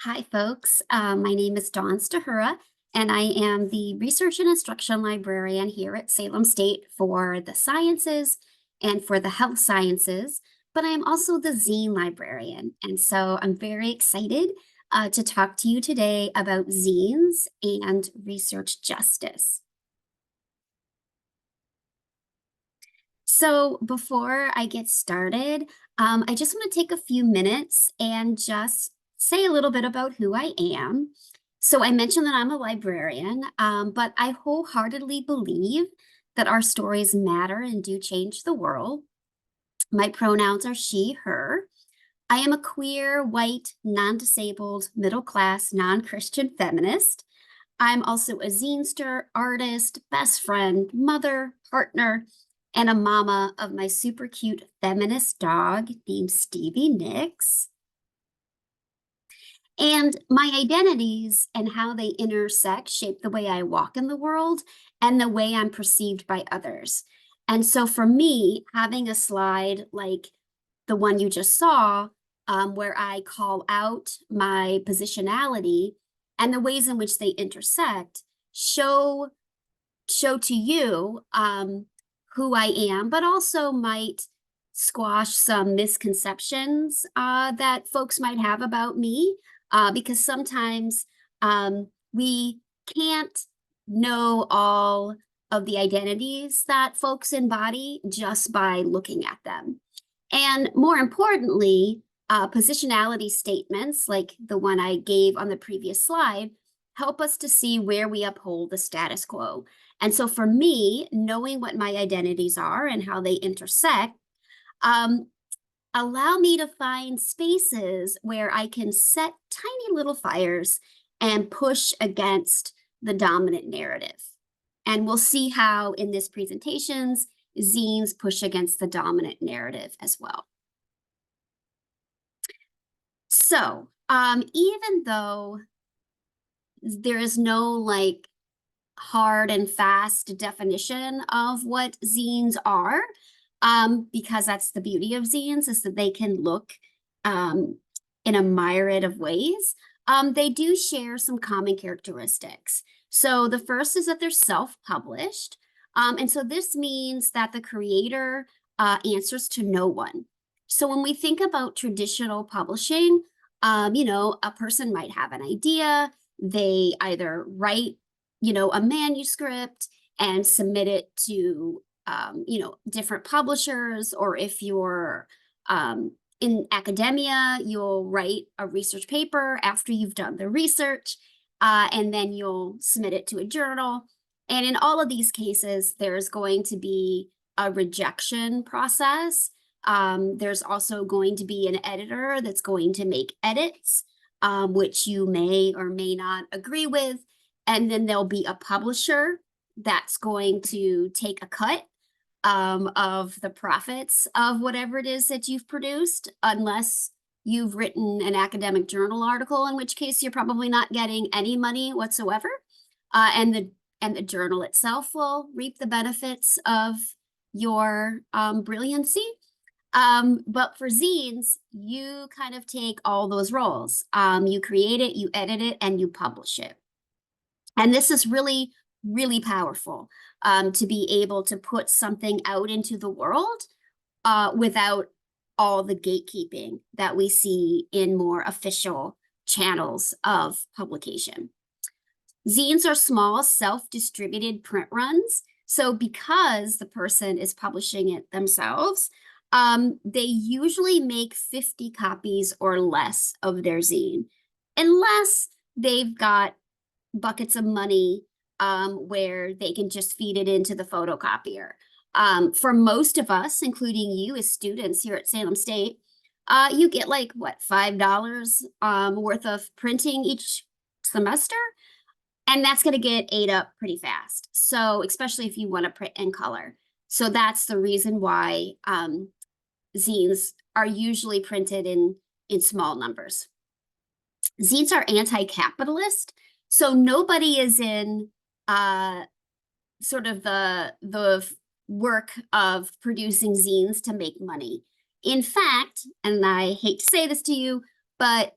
Hi, folks. My name is Dawn Stahura, and I am the Research and Instruction Librarian here at Salem State for the Sciences and for the Health Sciences, but I am also the Zine Librarian. And so I'm very excited to talk to you today about zines and research justice. So before I get started, I just want to take a few minutes and just say a little bit about who I am. So I mentioned that I'm a librarian, but I wholeheartedly believe that our stories matter and do change the world. My pronouns are she, her. I am a queer, white, non-disabled, middle-class, non-Christian feminist. I'm also a zinester, artist, best friend, mother, partner, and a mama of my super cute feminist dog named Stevie Nicks. And my identities and how they intersect shape the way I walk in the world and the way I'm perceived by others. And so for me, having a slide like the one you just saw, where I call out my positionality and the ways in which they intersect, show to you who I am, but also might squash some misconceptions that folks might have about me, because sometimes we can't know all of the identities that folks embody just by looking at them. And more importantly, positionality statements like the one I gave on the previous slide help us to see where we uphold the status quo. And so for me, knowing what my identities are and how they intersect, um, allow me to find spaces where I can set tiny little fires and push against the dominant narrative. And we'll see how in this presentations, zines push against the dominant narrative as well. So even though there is no like hard and fast definition of what zines are, because that's the beauty of zines, is that they can look in a myriad of ways. They do share some common characteristics. So the first is that they're self-published. And so this means that the creator answers to no one. So when we think about traditional publishing, a person might have an idea, they either write a manuscript and submit it to, different publishers, or if you're in academia, you'll write a research paper after you've done the research, and then you'll submit it to a journal. And in all of these cases, there's going to be a rejection process. There's also going to be an editor that's going to make edits, which you may or may not agree with. And then there'll be a publisher that's going to take a cut of the profits of whatever it is that you've produced, unless you've written an academic journal article, in which case you're probably not getting any money whatsoever. And the journal itself will reap the benefits of your brilliancy. But for zines, you kind of take all those roles. You create it, you edit it, and you publish it. And this is really, really powerful, to be able to put something out into the world without all the gatekeeping that we see in more official channels of publication. Zines are small, self-distributed print runs. So because the person is publishing it themselves, they usually make 50 copies or less of their zine, unless they've got buckets of money where they can just feed it into the photocopier. For most of us, including you as students here at Salem State, you get like, what, $5 worth of printing each semester? And that's going to get ate up pretty fast. So especially if you want to print in color. So that's the reason why zines are usually printed in small numbers. Zines are anti-capitalist. So nobody is in sort of the work of producing zines to make money. In fact, and I hate to say this to you, but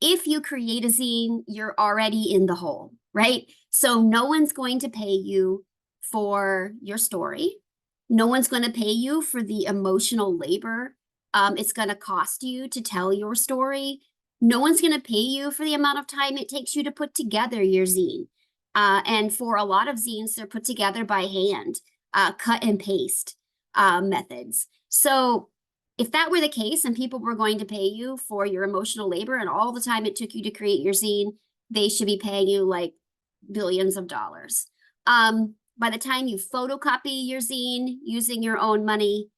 if you create a zine, you're already in the hole, right? So no one's going to pay you for your story. No one's going to pay you for the emotional labor it's going to cost you to tell your story. No one's going to pay you for the amount of time it takes you to put together your zine. And for a lot of zines, they're put together by hand, cut and paste methods. So if that were the case and people were going to pay you for your emotional labor and all the time it took you to create your zine, they should be paying you like billions of dollars. By the time you photocopy your zine using your own money,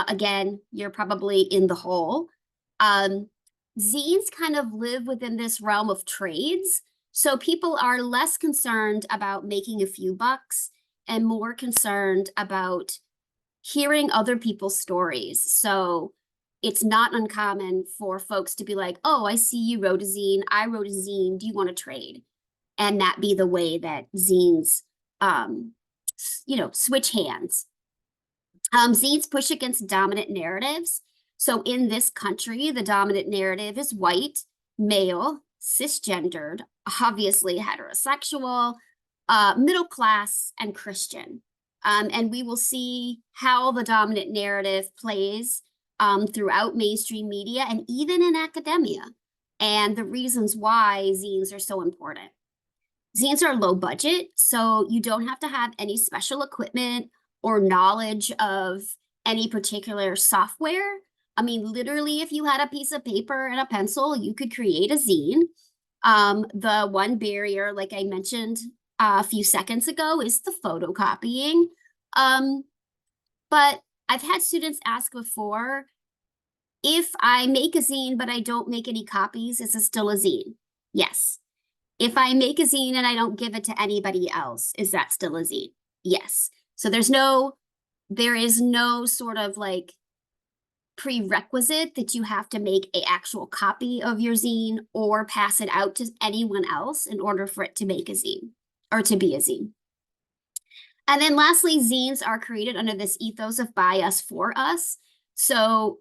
again, you're probably in the hole. Zines kind of live within this realm of trades. So people are less concerned about making a few bucks and more concerned about hearing other people's stories. So it's not uncommon for folks to be like, oh, I see you wrote a zine. I wrote a zine. Do you want to trade? And that be the way that zines, switch hands. Zines push against dominant narratives. So in this country, the dominant narrative is white, male, cisgendered, obviously heterosexual, middle class, and Christian. And we will see how the dominant narrative plays throughout mainstream media and even in academia, and the reasons why zines are so important. Zines are low budget, so you don't have to have any special equipment or knowledge of any particular software. I mean, literally, if you had a piece of paper and a pencil, you could create a zine. The one barrier, like I mentioned a few seconds ago, is the photocopying. But I've had students ask before, if I make a zine but I don't make any copies, is it still a zine? Yes. If I make a zine and I don't give it to anybody else, is that still a zine? Yes. So there is no sort of like prerequisite that you have to make an actual copy of your zine or pass it out to anyone else in order for it to make a zine or to be a zine. And then lastly, zines are created under this ethos of by us, for us. So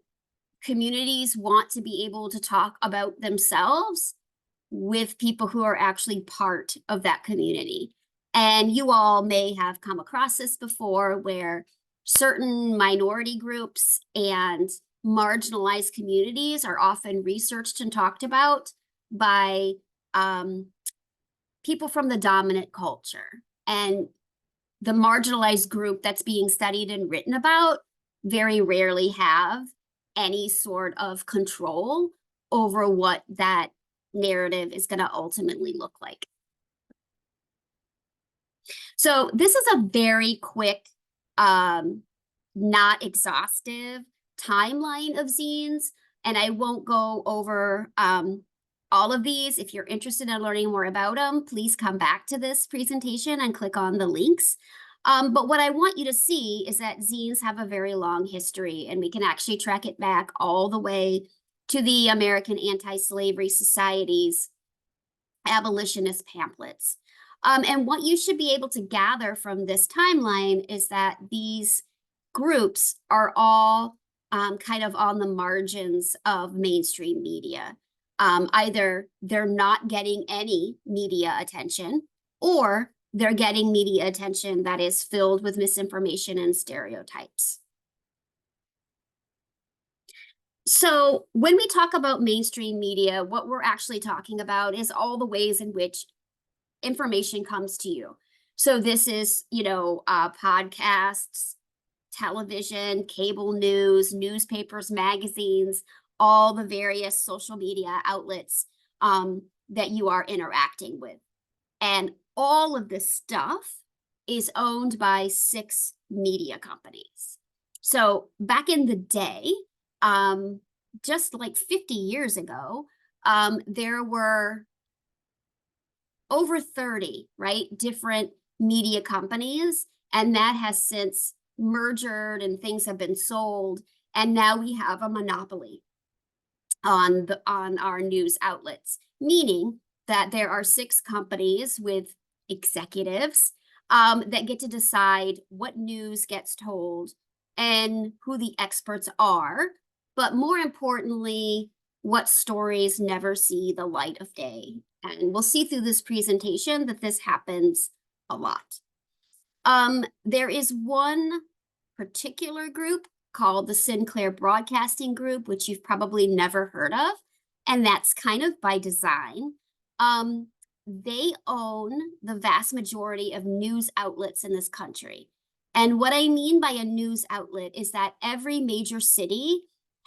communities want to be able to talk about themselves with people who are actually part of that community. And you all may have come across this before, where certain minority groups and marginalized communities are often researched and talked about by people from the dominant culture. And the marginalized group that's being studied and written about very rarely have any sort of control over what that narrative is going to ultimately look like. So this is a very quick, not exhaustive timeline of zines, and I won't go over all of these. If you're interested in learning more about them, please come back to this presentation and click on the links. But what I want you to see is that zines have a very long history, and we can actually track it back all the way to the American Anti-Slavery Society's abolitionist pamphlets. And what you should be able to gather from this timeline is that these groups are all kind of on the margins of mainstream media. Either they're not getting any media attention, or they're getting media attention that is filled with misinformation and stereotypes. So when we talk about mainstream media, what we're actually talking about is all the ways in which information comes to you. So this is, podcasts, television, cable news, newspapers, magazines, all the various social media outlets that you are interacting with. And all of this stuff is owned by 6 media companies. So back in the day, just like 50 years ago, there were over 30, right, different media companies, and that has since merged and things have been sold, and now we have a monopoly on our news outlets, meaning that there are 6 companies with executives that get to decide what news gets told and who the experts are, but more importantly, what stories never see the light of day. And we'll see through this presentation that this happens a lot. There is one particular group called the Sinclair Broadcasting Group, which you've probably never heard of, and that's kind of by design. They own the vast majority of news outlets in this country. And what I mean by a news outlet is that every major city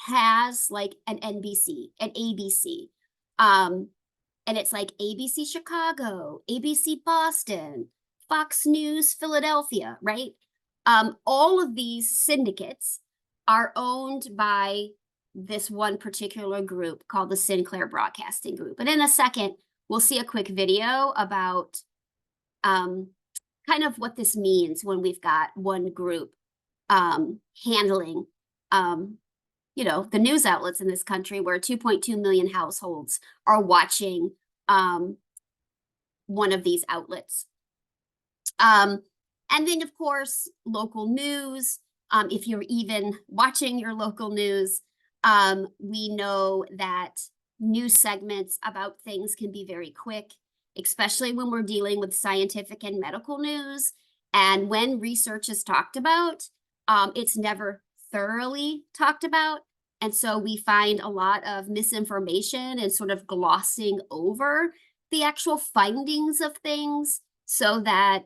has like an NBC, an ABC. And it's like ABC Chicago, ABC Boston, Fox News Philadelphia, right? All of these syndicates are owned by this one particular group called the Sinclair Broadcasting Group. And in a second, we'll see a quick video about kind of what this means when we've got one group handling you know, the news outlets in this country where 2.2 million households are watching one of these outlets. And then, of course, local news. If you're even watching your local news, we know that news segments about things can be very quick, especially when we're dealing with scientific and medical news. And when research is talked about, it's never thoroughly talked about. And so we find a lot of misinformation and sort of glossing over the actual findings of things so that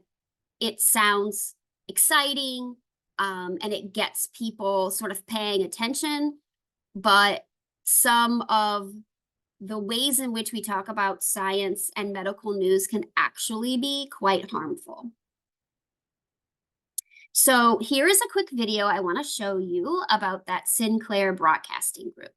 it sounds exciting and it gets people sort of paying attention. But some of the ways in which we talk about science and medical news can actually be quite harmful. So here is a quick video I want to show you about that Sinclair Broadcasting Group.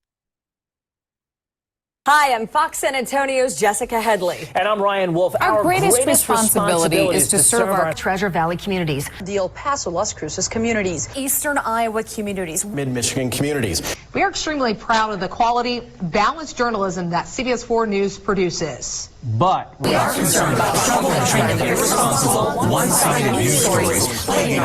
Hi, I'm Fox San Antonio's Jessica Headley. And I'm Ryan Wolf. Our greatest responsibility is to serve our Treasure Valley communities, the El Paso, Las Cruces communities, Eastern Iowa communities, Mid-Michigan communities. We are extremely proud of the quality, balanced journalism that CBS 4 News produces. But we are concerned about trouble and trending irresponsible, one-sided news stories plaguing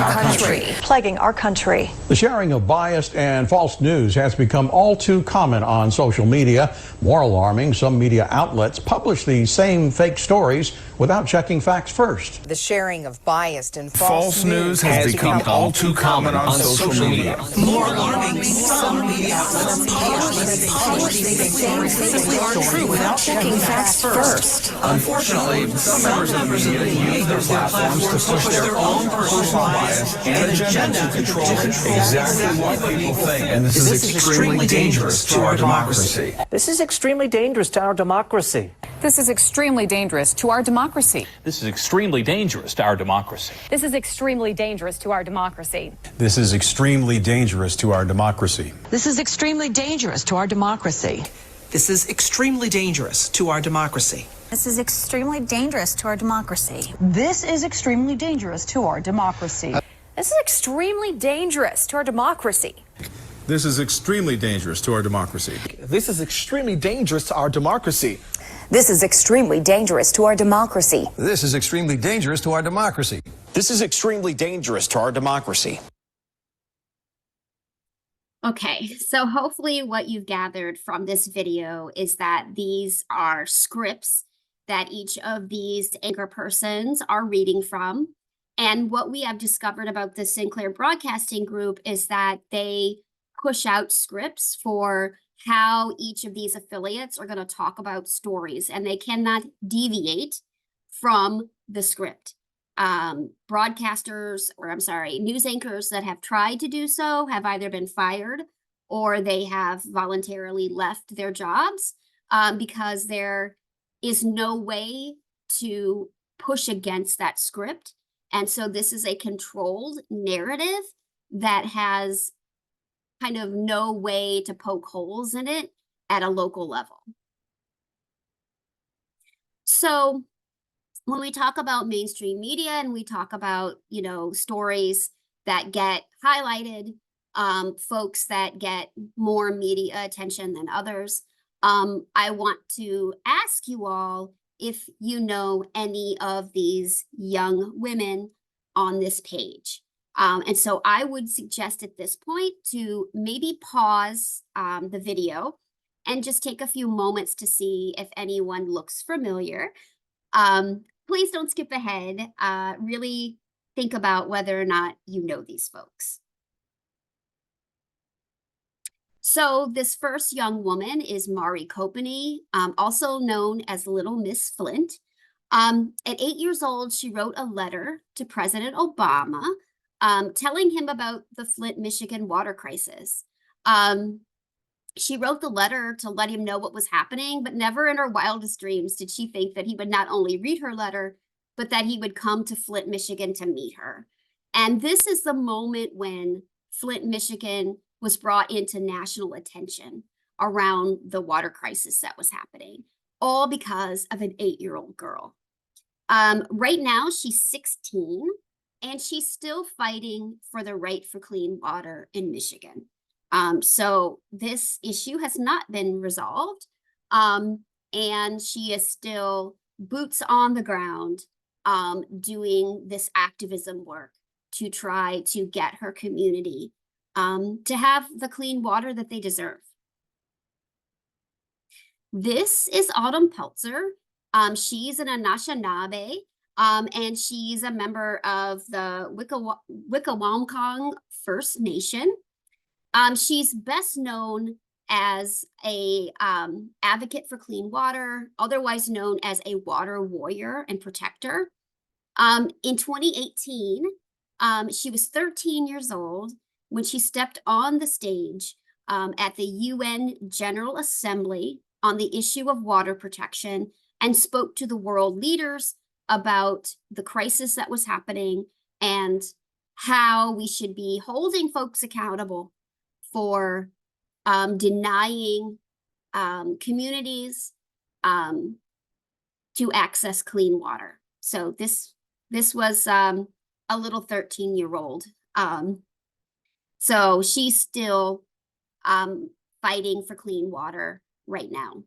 our country. The sharing of biased and false news has become all too common on social media. More alarming, some media outlets publish these same fake stories without checking facts first. the sharing of biased and False news has become all too common on social media. more alarming, some media outlets publish these things simply aren't true without checking facts first. Unfortunately, some members of the media use their platforms to push their own personal bias and agenda to control exactly what people think. And this is extremely dangerous to our democracy. This is extremely dangerous to our democracy. This is extremely dangerous to our democracy. This is extremely dangerous to our democracy. This is extremely dangerous to our democracy. This is extremely dangerous to our democracy. This is extremely dangerous to our democracy. This is extremely dangerous to our democracy. This is extremely dangerous to our democracy. This is extremely dangerous to our democracy. This is extremely dangerous to our democracy. This is extremely dangerous to our democracy. This is extremely dangerous to our democracy. This is extremely dangerous to our democracy. This is extremely dangerous to our democracy. This is extremely dangerous to our democracy. Okay, so hopefully what you've gathered from this video is that these are scripts that each of these anchor persons are reading from. And what we have discovered about the Sinclair Broadcasting Group is that they push out scripts for how each of these affiliates are going to talk about stories, and they cannot deviate from the script. News anchors that have tried to do so have either been fired or they have voluntarily left their jobs because there is no way to push against that script. And so this is a controlled narrative that has kind of no way to poke holes in it at a local level. So when we talk about mainstream media and we talk about, you know, stories that get highlighted, folks that get more media attention than others, I want to ask you all if you know any of these young women on this page. And so I would suggest at this point to maybe pause the video and just take a few moments to see if anyone looks familiar. Please don't skip ahead. Really think about whether or not you know these folks. So this first young woman is Mari Copeny, also known as Little Miss Flint. At 8 years old, she wrote a letter to President Obama, telling him about the Flint, Michigan water crisis. She wrote the letter to let him know what was happening, but never in her wildest dreams did she think that he would not only read her letter, but that he would come to Flint, Michigan to meet her. And this is the moment when Flint, Michigan was brought into national attention around the water crisis that was happening, all because of an 8-year-old girl. Right now, she's 16, and she's still fighting for the right for clean water in Michigan. So this issue has not been resolved, and she is still boots on the ground, doing this activism work to try to get her community to have the clean water that they deserve. This is Autumn Peltzer. She's an Anishinaabe, and she's a member of the Wikwemongong First Nation. She's best known as a advocate for clean water, otherwise known as a water warrior and protector. In 2018, she was 13 years old when she stepped on the stage at the UN General Assembly on the issue of water protection and spoke to the world leaders about the crisis that was happening and how we should be holding folks accountable for denying communities to access clean water. So this was a little 13-year-old. So she's still fighting for clean water right now.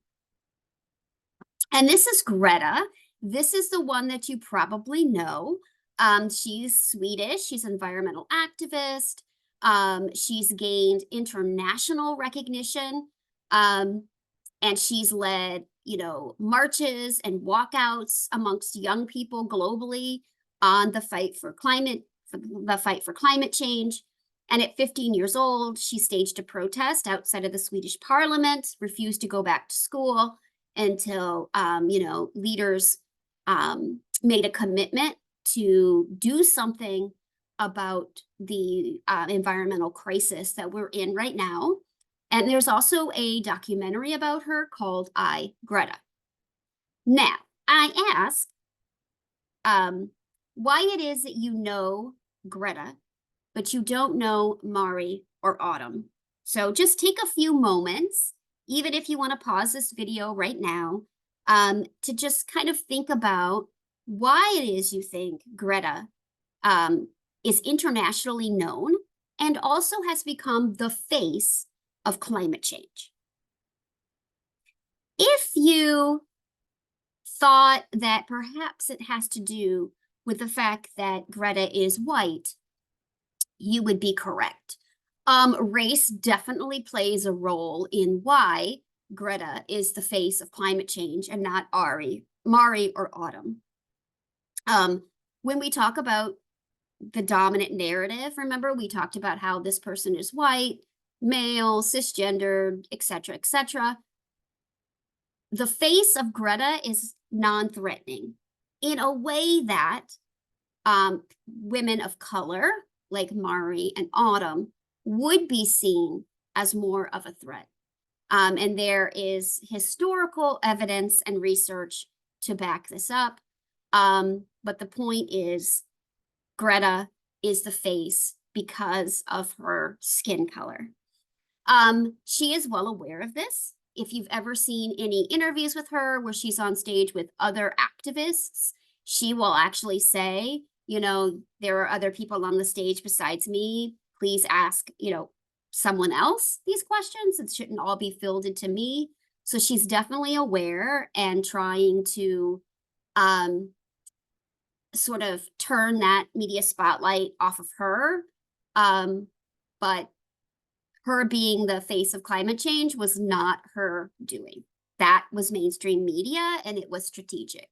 And this is Greta. This is the one that you probably know. She's Swedish. She's an environmental activist. She's gained international recognition, and she's led, marches and walkouts amongst young people globally on the fight for climate change. And at 15 years old, she staged a protest outside of the Swedish parliament, refused to go back to school until, leaders made a commitment to do something about the environmental crisis that we're in right now. And there's also a documentary about her called I, Greta. Now, I ask why it is that you know Greta, but you don't know Mari or Autumn. So just take a few moments, even if you want to pause this video right now, to just kind of think about why it is you think Greta is internationally known and also has become the face of climate change. If you thought that perhaps it has to do with the fact that Greta is white, you would be correct. Race definitely plays a role in why Greta is the face of climate change and not Mari or Autumn. When we talk about the dominant narrative, remember we talked about how this person is white, male, cisgendered, etc., etc. The face of Greta is non-threatening in a way that women of color like Mari and Autumn would be seen as more of a threat. And there is historical evidence and research to back this up. But the point is, Greta is the face because of her skin color. She is well aware of this. If you've ever seen any interviews with her where she's on stage with other activists, she will actually say, there are other people on the stage besides me. Please ask, someone else these questions. It shouldn't all be filled into me. So she's definitely aware and trying to sort of turn that media spotlight off of her. But her being the face of climate change was not her doing. That was mainstream media, and it was strategic.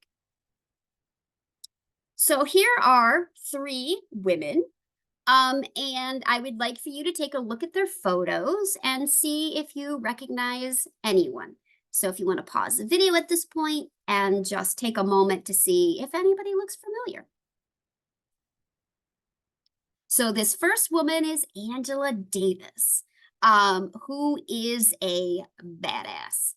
So here are 3 women, and I would like for you to take a look at their photos and see if you recognize anyone. So if you want to pause the video at this point and just take a moment to see if anybody looks familiar. So this first woman is Angela Davis, who is a badass.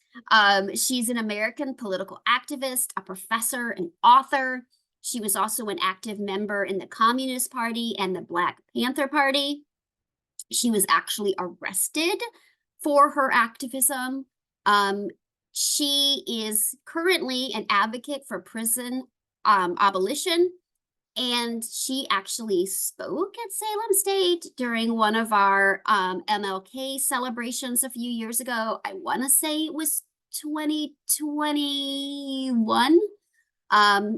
She's an American political activist, a professor, an author. She was also an active member in the Communist Party and the Black Panther Party. She was actually arrested for her activism. She is currently an advocate for prison abolition. And she actually spoke at Salem State during one of our MLK celebrations a few years ago. I want to say it was 2021.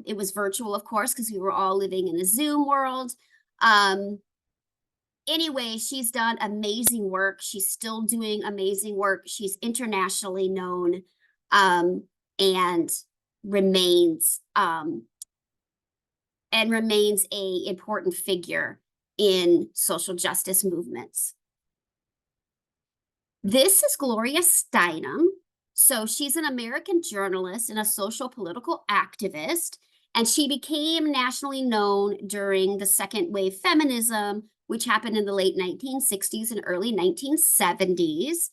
It was virtual, of course, because we were all living in a Zoom world. Anyway, she's done amazing work. She's still doing amazing work. She's internationally known and remains a important figure in social justice movements. This is Gloria Steinem. So she's an American journalist and a social political activist, and she became nationally known during the second wave feminism, which happened in the late 1960s and early 1970s.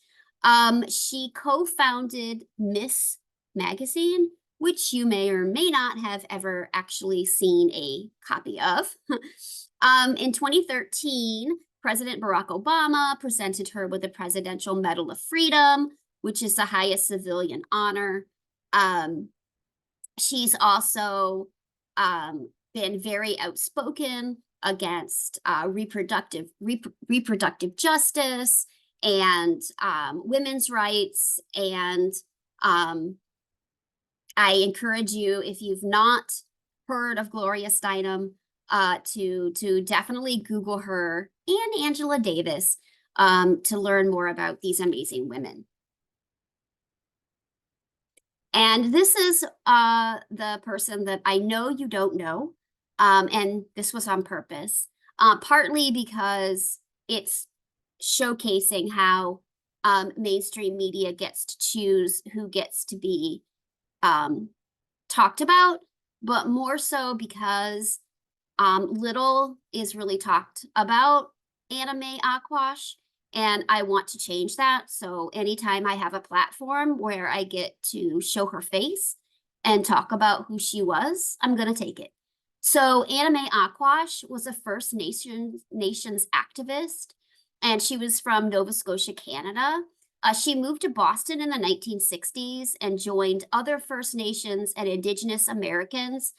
She co-founded Miss Magazine, which you may or may not have ever actually seen a copy of. In 2013, President Barack Obama presented her with the Presidential Medal of Freedom, which is the highest civilian honor. She's also been very outspoken against reproductive justice and women's rights. And I encourage you, if you've not heard of Gloria Steinem, to definitely Google her and Angela Davis to learn more about these amazing women. And this is the person that I know you don't know, and this was on purpose, partly because it's showcasing how mainstream media gets to choose who gets to be talked about, but more so because little is really talked about Anna Mae Aquash, and I want to change that. So anytime I have a platform where I get to show her face and talk about who she was, I'm going to take it. So Anna Mae Aquash was a First Nations activist, and she was from Nova Scotia, Canada. She moved to Boston in the 1960s and joined other First Nations and Indigenous Americans,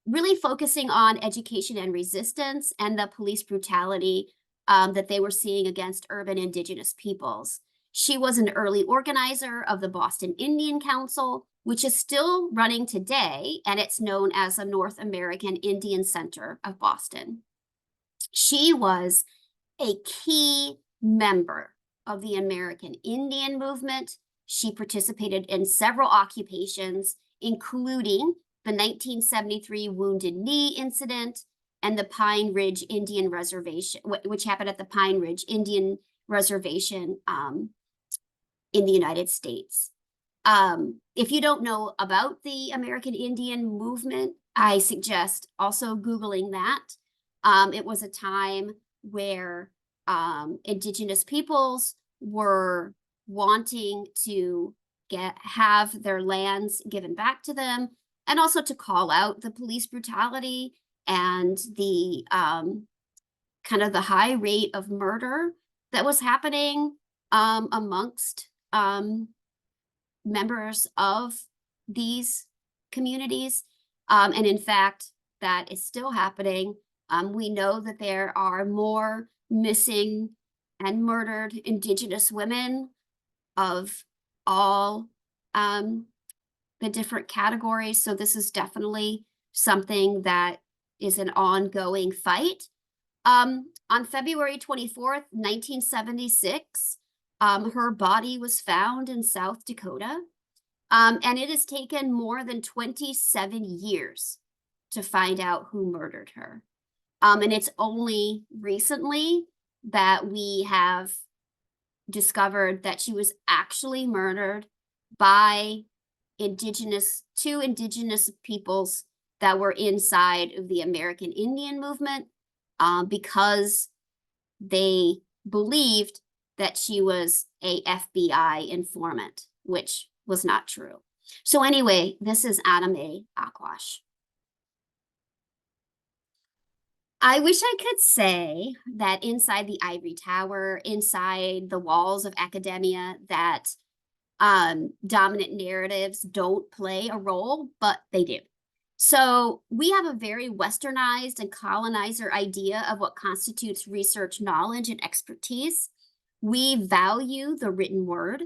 really focusing on education and resistance and the police brutality that they were seeing against urban Indigenous peoples. She was an early organizer of the Boston Indian Council, which is still running today, and it's known as the North American Indian Center of Boston. She was a key member of the American Indian movement. She participated in several occupations, including the 1973 Wounded Knee incident and the Pine Ridge Indian Reservation, which happened at the Pine Ridge Indian Reservation in the United States. If you don't know about the American Indian movement, I suggest also Googling that. It was a time where Indigenous peoples were wanting to have their lands given back to them, and also to call out the police brutality and the kind of the high rate of murder that was happening amongst members of these communities. And in fact, that is still happening. We know that there are more missing and murdered Indigenous women of all the different categories. So this is definitely something that is an ongoing fight. On February 24th, 1976, Her body was found in South Dakota. And it has taken more than 27 years to find out who murdered her. And it's only recently that we have discovered that she was actually murdered by two indigenous peoples that were inside of the American Indian movement, because they believed that she was a FBI informant, which was not true. So anyway, this is Anime Akwash. I wish I could say that inside the ivory tower, inside the walls of academia, that dominant narratives don't play a role, but they do. So we have a very westernized and colonizer idea of what constitutes research knowledge and expertise. We value the written word,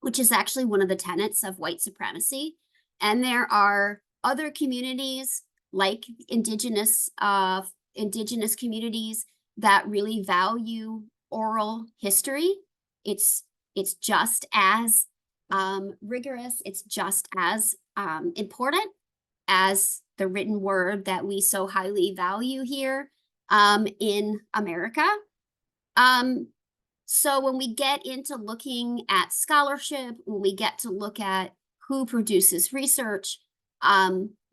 which is actually one of the tenets of white supremacy. And there are other communities like indigenous communities that really value oral history. It's just as rigorous, it's just as important as the written word that we so highly value here in America. So when we get into looking at scholarship, when we get to look at who produces research,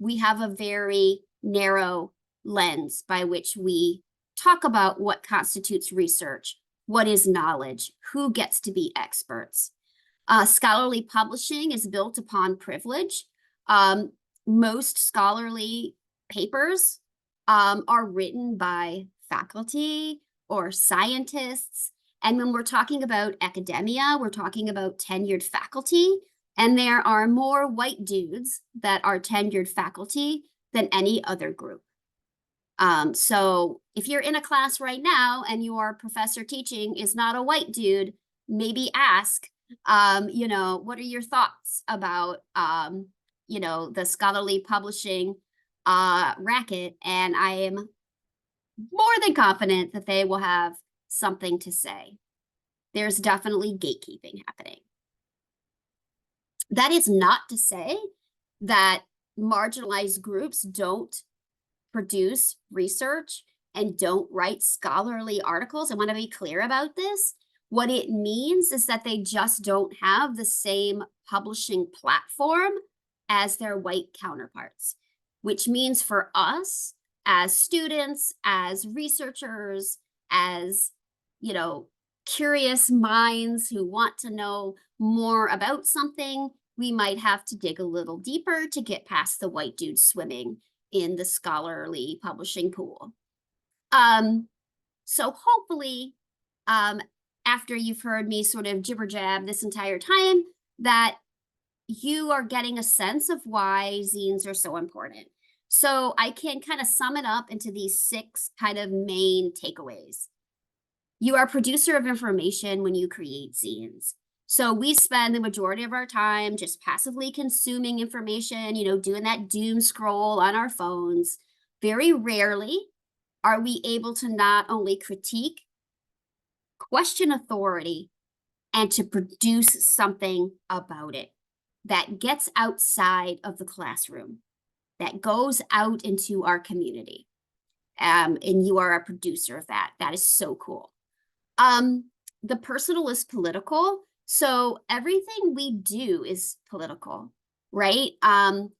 we have a very narrow lens by which we talk about what constitutes research, what is knowledge, who gets to be experts. Scholarly publishing is built upon privilege. Most scholarly papers are written by faculty or scientists. And when we're talking about academia, we're talking about tenured faculty. And there are more white dudes that are tenured faculty than any other group. So if you're in a class right now and your professor teaching is not a white dude, maybe ask, what are your thoughts about, the scholarly publishing racket? And I am more than confident that they will have something to say. There's definitely gatekeeping happening. That is not to say that marginalized groups don't produce research and don't write scholarly articles. I want to be clear about this. What it means is that they just don't have the same publishing platform as their white counterparts, which means for us as students, as researchers, as, curious minds who want to know more about something, we might have to dig a little deeper to get past the white dude swimming in the scholarly publishing pool. So hopefully, after you've heard me sort of jibber jab this entire time, that you are getting a sense of why zines are so important. So I can kind of sum it up into these 6 kind of main takeaways. You are a producer of information when you create zines. So we spend the majority of our time just passively consuming information, doing that doom scroll on our phones. Very rarely are we able to not only critique, question authority, and to produce something about it that gets outside of the classroom, that goes out into our community. And you are a producer of that. That is so cool. The personal is political. So everything we do is political, right?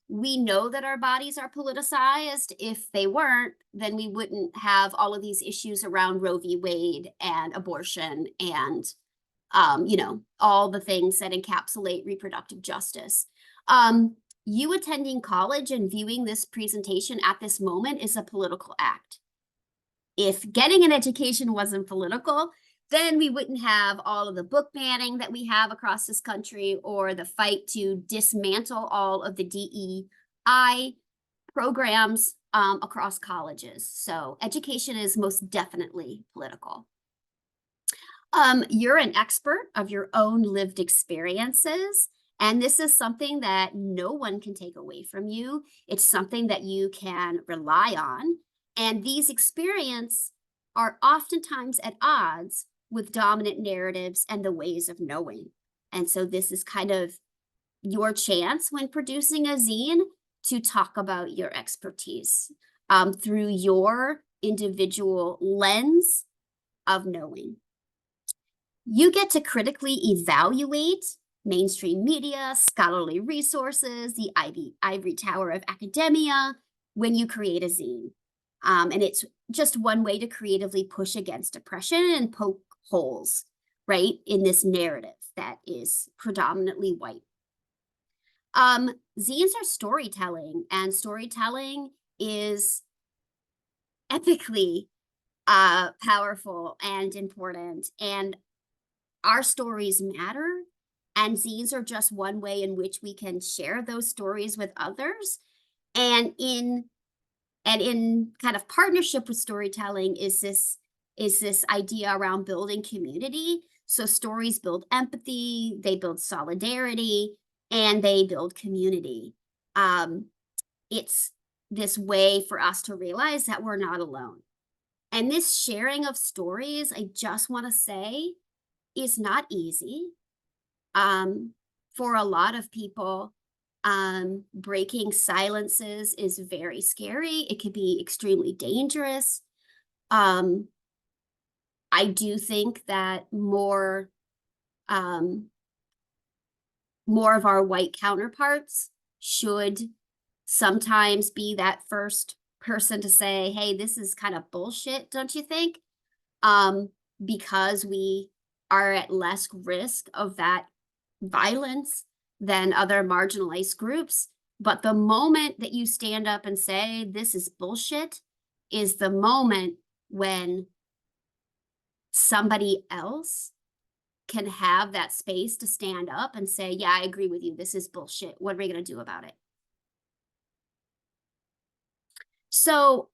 We know that our bodies are politicized. If they weren't, then we wouldn't have all of these issues around Roe v. Wade and abortion and, all the things that encapsulate reproductive justice. You attending college and viewing this presentation at this moment is a political act. If getting an education wasn't political, then we wouldn't have all of the book banning that we have across this country or the fight to dismantle all of the DEI programs across colleges. So education is most definitely political. You're an expert of your own lived experiences, and this is something that no one can take away from you. It's something that you can rely on, and these experiences are oftentimes at odds with dominant narratives and the ways of knowing. And so this is kind of your chance when producing a zine to talk about your expertise through your individual lens of knowing. You get to critically evaluate mainstream media, scholarly resources, the ivory tower of academia when you create a zine. And it's just one way to creatively push against oppression and poke holes, right, in this narrative that is predominantly white. Zines are storytelling, and storytelling is epically powerful and important, and our stories matter, and zines are just one way in which we can share those stories with others. And in kind of partnership with storytelling is this idea around building community. So stories build empathy, they build solidarity, and they build community. It's this way for us to realize that we're not alone. And this sharing of stories, I just want to say, is not easy. For a lot of people, breaking silences is very scary. It could be extremely dangerous. I do think that more of our white counterparts should sometimes be that first person to say, hey, this is kind of bullshit, don't you think? Because we are at less risk of that violence than other marginalized groups. But the moment that you stand up and say, this is bullshit, is the moment when somebody else can have that space to stand up and say, yeah, I agree with you. This is bullshit. What are we going to do about it? So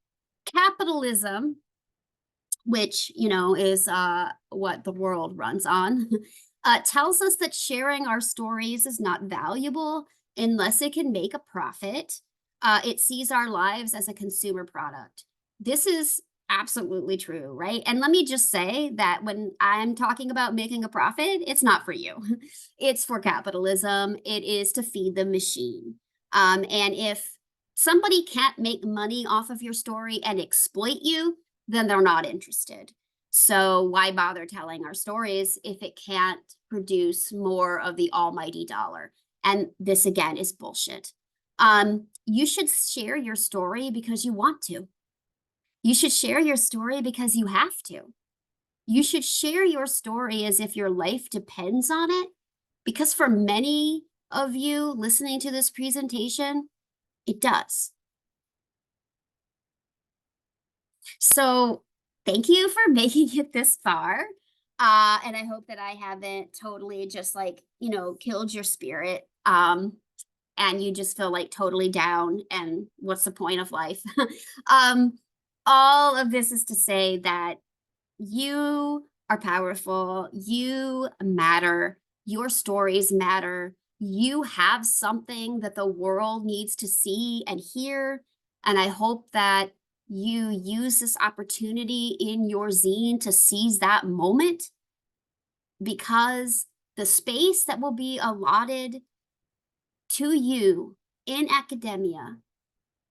capitalism, which, you know, is what the world runs on, tells us that sharing our stories is not valuable unless it can make a profit. It sees our lives as a consumer product. This is absolutely true, right? And let me just say that when I'm talking about making a profit, it's not for you. It's for capitalism. It is to feed the machine. And if somebody can't make money off of your story and exploit you, then they're not interested. So why bother telling our stories if it can't produce more of the almighty dollar? And this again is bullshit. You should share your story because you want to. You should share your story because you have to. You should share your story as if your life depends on it, because for many of you listening to this presentation, it does. So thank you for making it this far. And I hope that I haven't totally just like, you know, killed your spirit. And you just feel like totally down and what's the point of life? All of this is to say that you are powerful, you matter, your stories matter, you have something that the world needs to see and hear. And I hope that you use this opportunity in your zine to seize that moment, because the space that will be allotted to you in academia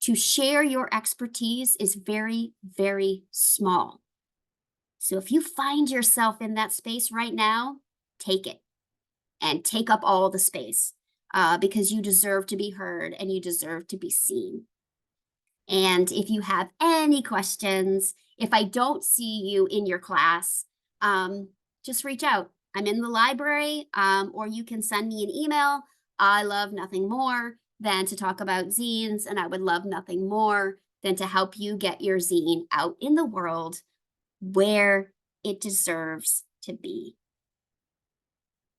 to share your expertise is very, very small. So if you find yourself in that space right now, take it and take up all the space because you deserve to be heard and you deserve to be seen. And if you have any questions, if I don't see you in your class, just reach out. I'm in the library, or you can send me an email. I love nothing more than to talk about zines, and I would love nothing more than to help you get your zine out in the world where it deserves to be.